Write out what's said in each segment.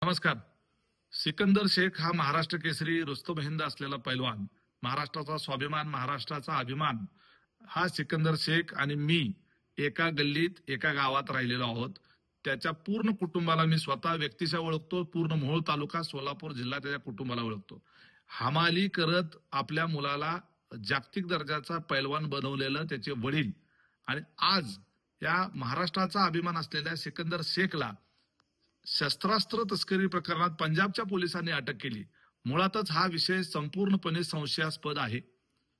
नमस्कार. सिकंदर शेख हा महाराष्ट्र केसरी रुस्तम हिंद असलेला पैलवान, महाराष्ट्राचा स्वाभिमान, महाराष्ट्राचा अभिमान, हा सिकंदर शेख आणि मी एका गल्लीत एका गावात राहिलेलो आहोत. त्याच्या पूर्ण कुटुंबाला मी स्वतः व्यक्तिशः ओळखतो. पूर्ण मोहोळ तालुका, सोलापूर जिल्हा त्याच्या कुटुंबाला ओळखतो. हमाली करत आपल्या मुलाला जागतिक दर्जाचा पैलवान बनवलेलं त्याचे वडील आणि आज या महाराष्ट्राचा अभिमान असलेल्या सिकंदर शेखला शस्त्रास्त्र तस्करी प्रकरणात पंजाबच्या पोलिसांनी अटक केली. मुळातच हा विषय संपूर्णपणे संशयास्पद आहे.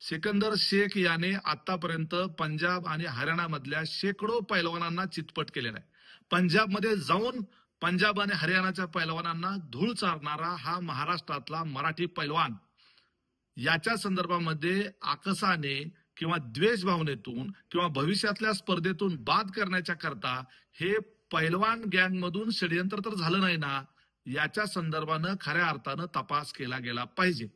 सिकंदर शेख याने आतापर्यंत पंजाब आणि हरियाणामधल्या शेकडो पैलवानांना चितपट केलेला आहे. पंजाबमध्ये जाऊन पंजाब आणि हरियाणाच्या पैलवानांना धूळ चारणारा हा महाराष्ट्रातला मराठी पैलवान याच्या संदर्भामध्ये आकसाने किंवा द्वेष भावनेतून किंवा भविष्यातल्या स्पर्धेतून बाद करण्याच्या करता हे पैलवान गँगमधून षडयंत्र तर झालं नाही ना, याच्या संदर्भानं खऱ्या अर्थानं तपास केला गेला पाहिजे.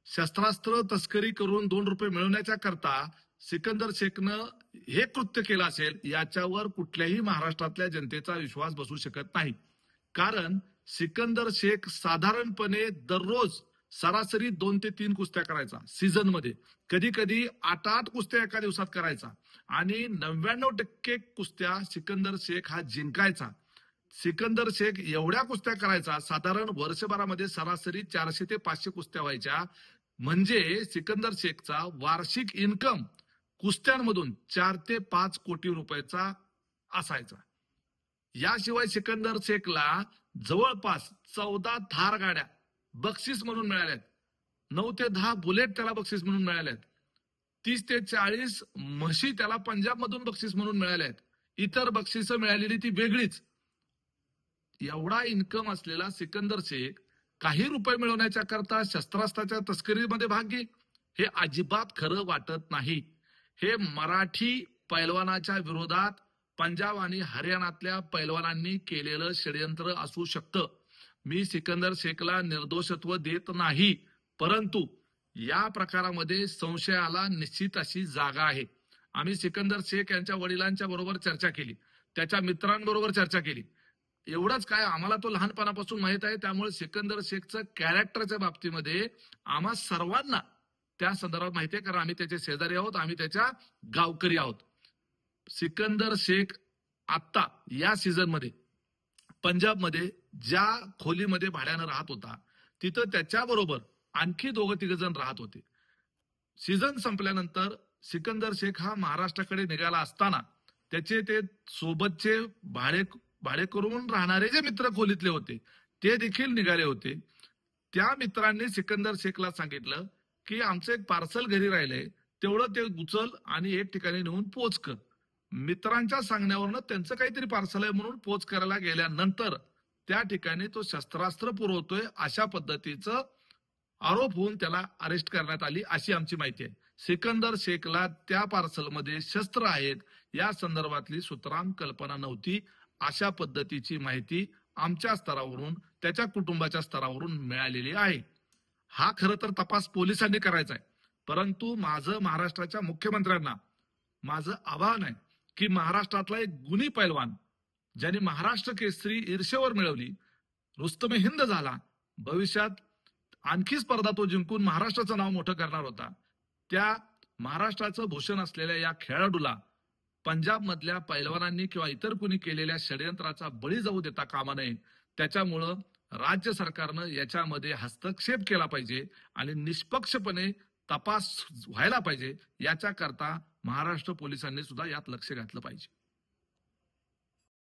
शस्त्रास्त्र तस्करी करून 2 रुपये मिळवण्याच्या करता सिकंदर शेखनं हे कृत्य केलं असेल याच्यावर कुठल्याही महाराष्ट्रातल्या जनतेचा विश्वास बसू शकत नाही. कारण सिकंदर शेख साधारणपणे दररोज सरासरी 2 ते 3 कुस्त्या करायचा सीझन मध्ये, कधी कधी 8 कुस्त्या एका दिवसात करायचा आणि 99% कुस्त्या सिकंदर शेख हा जिंकायचा. सिकंदर शेख एवढ्या कुस्त्या करायचा, साधारण वर्षभरामध्ये सरासरी 400 ते 500 कुस्त्या व्हायच्या. म्हणजे सिकंदर शेखचा वार्षिक इन्कम कुस्त्यांमधून 4 ते 5 कोटी रुपयाचा असायचा. याशिवाय सिकंदर शेखला जवळपास 14 थार गाड्या बक्षीस म्हणून मिळाल्यात. 9 ते 10 बुलेट त्याला बक्षीस म्हणून मिळाल्यात. 30 ते 40 म्हशी त्याला पंजाब मधून बक्षीस म्हणून मिळाल्यात. इतर बक्षिसं मिळालेली ती वेगळीच. एवढा इन्कम असलेला सिकंदर शेख काही रुपये मिळवण्याच्या करता शस्त्रास्त्राच्या तस्करीमध्ये भाग घे, हे अजिबात खरं वाटत नाही. हे मराठी पैलवानाच्या विरोधात पंजाब आणि हरियाणातल्या पैलवानांनी केलेलं षडयंत्र असू शकतं. मी सिकंदर शेखला निर्दोषत्व देत नाही, परंतु या प्रकारामध्ये संशयाला निश्चित अशी जागा आहे. आम्ही सिकंदर शेख यांच्या वडिलांच्या बरोबर चर्चा केली, त्याच्या मित्रांबरोबर चर्चा केली. एवढंच काय, आम्हाला तो लहानपणापासून माहित आहे. त्यामुळे सिकंदर शेखचं कॅरेक्टरच्या बाबतीमध्ये आम्हा सर्वांना त्या संदर्भात माहिती आहे, कारण आम्ही त्याचे शेजारी आहोत, आम्ही त्याच्या गावकरी आहोत. सिकंदर शेख आता या सीझन मध्ये पंजाबमध्ये ज्या खोलीमध्ये भाड्यानं राहत होता तिथं त्याच्याबरोबर आणखी 2-3 जण राहत होते. सीझन संपल्यानंतर सिकंदर शेख हा महाराष्ट्राकडे निघाला असताना त्याचे ते सोबतचे भाडे करून राहणारे जे मित्र खोलीतले होते ते देखील निघाले होते. त्या मित्रांनी सिकंदर शेखला सांगितलं की आमचं एक पार्सल घरी राहिलंय, तेवढं ते उचल आणि एक ठिकाणी नेऊन पोच कर. मित्रांच्या सांगण्यावरनं त्यांचं काहीतरी पार्सल आहे म्हणून पोच करायला गेल्यानंतर त्या ठिकाणी तो शस्त्रास्त्र पुरवतोय अशा पद्धतीचं आरोप होऊन त्याला अरेस्ट करण्यात आली, अशी आमची माहिती आहे. सिकंदर शेखला त्या पार्सलमध्ये शस्त्र आहेत या संदर्भातली सुतराम कल्पना नव्हती. अशा पद्धतीची माहिती आमच्या स्तरावरून, त्याच्या कुटुंबाच्या स्तरावरून मिळालेली आहे. हा खरं तर तपास पोलिसांनी करायचा आहे, परंतु माझं महाराष्ट्राच्या मुख्यमंत्र्यांना माझं आवाहन आहे की महाराष्ट्रातला एक गुणी पैलवान ज्याने महाराष्ट्र केसरी ईर्षेवर मिळवली, रुस्तम हिंद झाला, भविष्यात आणखी स्पर्धा तो जिंकून महाराष्ट्राचं नाव मोठं करणार होता, त्या महाराष्ट्राचं भूषण असलेल्या या खेळाडूला पंजाब मधल्या पैलवानांनी किंवा इतर कुणी केलेल्या षडयंत्राचा बळी जाऊ देता कामा नये. त्याच्यामुळं राज्य सरकारनं याच्यामध्ये हस्तक्षेप केला पाहिजे आणि निष्पक्षपणे तपास व्हायला पाहिजे. याच्या करता महाराष्ट्र पोलिसांनी सुद्धा यात लक्ष घातलं पाहिजे.